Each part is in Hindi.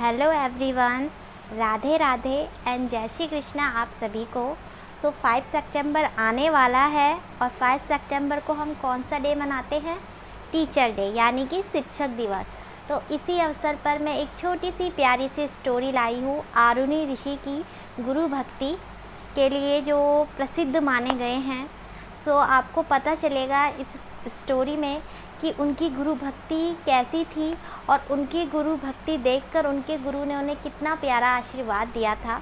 Hello everyone, Radhe Radhe and जय श्री कृष्णा आप सभी को। 5 सितंबर आने वाला है और 5 सितंबर को हम कौन सा डे मनाते हैं? टीचर डे, यानी कि शिक्षक दिवस। तो इसी अवसर पर मैं एक छोटी सी प्यारी सी स्टोरी लाई हूँ आरुणि ऋषि की गुरु भक्ति के लिए, जो प्रसिद्ध माने गए हैं। आपको पता चलेगा इस स्टोरी में कि उनकी गुरु भक्ति कैसी थी और उनकी गुरु भक्ति देखकर उनके गुरु ने उन्हें कितना प्यारा आशीर्वाद दिया था।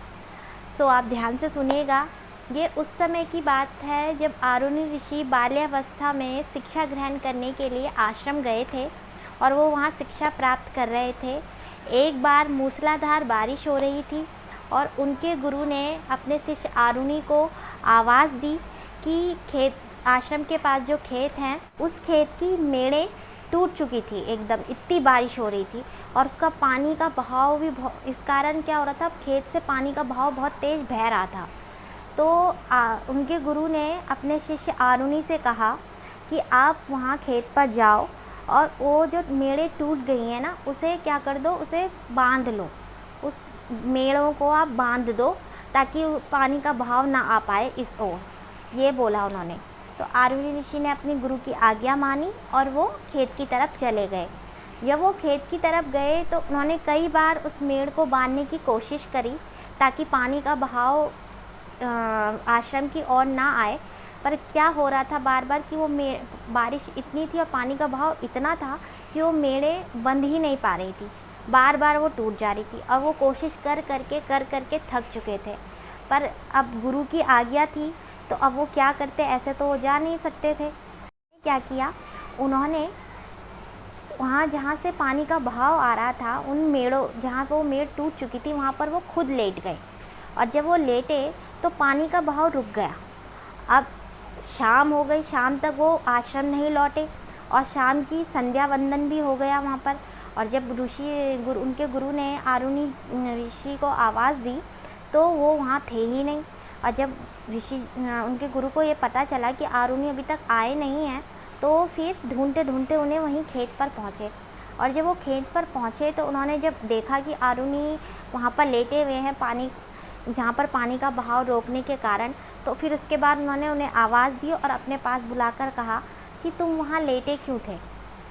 आप ध्यान से सुनिएगा। ये उस समय की बात है जब आरुणि ऋषि बाल्यावस्था में शिक्षा ग्रहण करने के लिए आश्रम गए थे और वो वहाँ शिक्षा प्राप्त कर रहे थे। एक बार मूसलाधार बारिश हो रही थी और उनके गुरु ने अपने शिष्य आरुणि को आवाज़ दी कि आश्रम के पास जो खेत हैं उस खेत की मेड़ें टूट चुकी थी एकदम, इतनी बारिश हो रही थी और उसका पानी का बहाव भी इस कारण क्या हो रहा था, खेत से पानी का बहाव बहुत तेज़ बह रहा था। तो उनके गुरु ने अपने शिष्य आरुणि से कहा कि आप वहाँ खेत पर जाओ और वो जो मेड़ें टूट गई हैं ना, उसे क्या कर दो, उसे बांध लो, उस मेड़ों को आप बांध दो ताकि पानी का बहाव ना आ पाए इस ओर, ये बोला उन्होंने। तो आरुणि ऋषि ने अपनी गुरु की आज्ञा मानी और वो खेत की तरफ चले गए। जब वो खेत की तरफ गए तो उन्होंने कई बार उस मेड़ को बांधने की कोशिश करी ताकि पानी का बहाव आश्रम की ओर ना आए, पर क्या हो रहा था बार बार कि वो बारिश इतनी थी और पानी का बहाव इतना था कि वो मेड़ें बंध ही नहीं पा रही थी, बार बार वो टूट जा रही थी और वो कोशिश कर करके थक चुके थे। पर अब गुरु की आज्ञा थी तो अब वो क्या करते, ऐसे तो वो जा नहीं सकते थे। क्या किया उन्होंने, वहाँ जहाँ से पानी का बहाव आ रहा था उन मेड़ों, जहाँ पर वो मेड़ टूट चुकी थी वहाँ पर वो खुद लेट गए और जब वो लेटे तो पानी का बहाव रुक गया। अब शाम हो गई, शाम तक वो आश्रम नहीं लौटे और शाम की संध्या वंदन भी हो गया वहाँ पर। और जब उनके गुरु ने आरुणि ऋषि को आवाज़ दी तो वो वहाँ थे ही नहीं। और जब उनके गुरु को ये पता चला कि आरुणि अभी तक आए नहीं हैं, तो फिर ढूंढते ढूंढते उन्हें वहीं खेत पर पहुँचे। और जब वो खेत पर पहुँचे तो उन्होंने जब देखा कि आरुणि वहाँ पर लेटे हुए हैं, पानी जहाँ पर पानी का बहाव रोकने के कारण, तो फिर उसके बाद उन्होंने उन्हें आवाज़ दी और अपने पास बुलाकर कहा कि तुम वहाँ लेटे क्यों थे?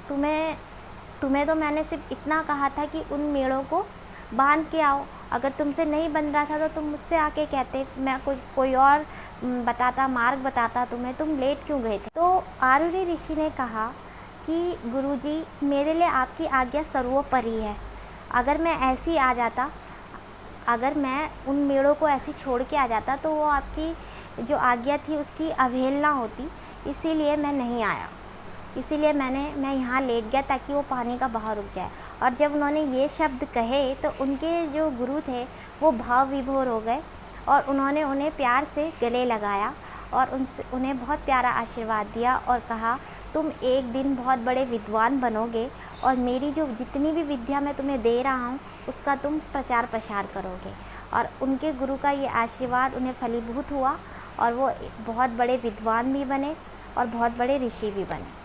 तुम्हें तो मैंने सिर्फ इतना कहा था कि उन मेड़ों को बांध के आओ, अगर तुमसे नहीं बन रहा था तो तुम मुझसे आके कहते, मैं कोई और बताता, मार्ग बताता तुम्हें, तुम लेट क्यों गए थे? तो आरुणि ऋषि ने कहा कि गुरुजी, मेरे लिए आपकी आज्ञा सर्वोपरि है। अगर मैं ऐसे ही आ जाता, अगर मैं उन मेड़ों को ऐसे छोड़ के आ जाता तो वो आपकी जो आज्ञा थी उसकी अवहेलना होती, इसीलिए मैं नहीं आया, इसीलिए मैं यहाँ लेट गया ताकि वो पानी का बहाव रुक जाए। और जब उन्होंने ये शब्द कहे तो उनके जो गुरु थे वो भाव विभोर हो गए और उन्होंने उन्हें प्यार से गले लगाया और उन्हें बहुत प्यारा आशीर्वाद दिया और कहा, तुम एक दिन बहुत बड़े विद्वान बनोगे और मेरी जो जितनी भी विद्या मैं तुम्हें दे रहा हूँ उसका तुम प्रचार प्रसार करोगे। और उनके गुरु का ये आशीर्वाद उन्हें फलीभूत हुआ और वो बहुत बड़े विद्वान भी बने और बहुत बड़े ऋषि भी बने।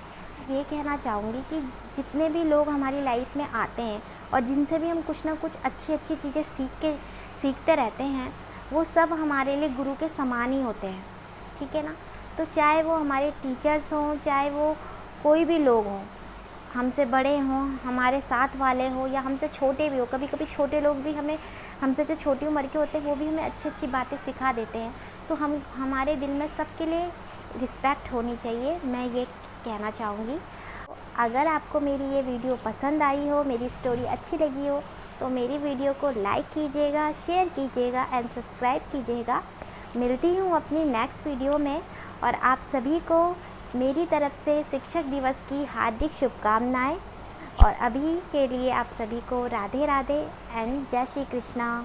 ये कहना चाहूँगी कि जितने भी लोग हमारी लाइफ में आते हैं और जिनसे भी हम कुछ ना कुछ अच्छी चीज़ें सीखते रहते हैं, वो सब हमारे लिए गुरु के समान ही होते हैं, ठीक है ना। तो चाहे वो हमारे टीचर्स हों, चाहे वो कोई भी लोग हों, हमसे बड़े हों, हमारे साथ वाले हों या हमसे छोटे भी हो, कभी कभी छोटे लोग भी हमसे जो छोटी उम्र के होते हैं वो भी हमें अच्छी बातें सिखा देते हैं। तो हमारे दिल में सबके लिए रिस्पेक्ट होनी चाहिए, मैं ये कहना चाहूँगी। अगर आपको मेरी ये वीडियो पसंद आई हो, मेरी स्टोरी अच्छी लगी हो, तो मेरी वीडियो को लाइक कीजिएगा, शेयर कीजिएगा एंड सब्सक्राइब कीजिएगा। मिलती हूँ अपनी नेक्स्ट वीडियो में और आप सभी को मेरी तरफ से शिक्षक दिवस की हार्दिक शुभकामनाएं। और अभी के लिए आप सभी को राधे राधे एंड जय श्री कृष्णा।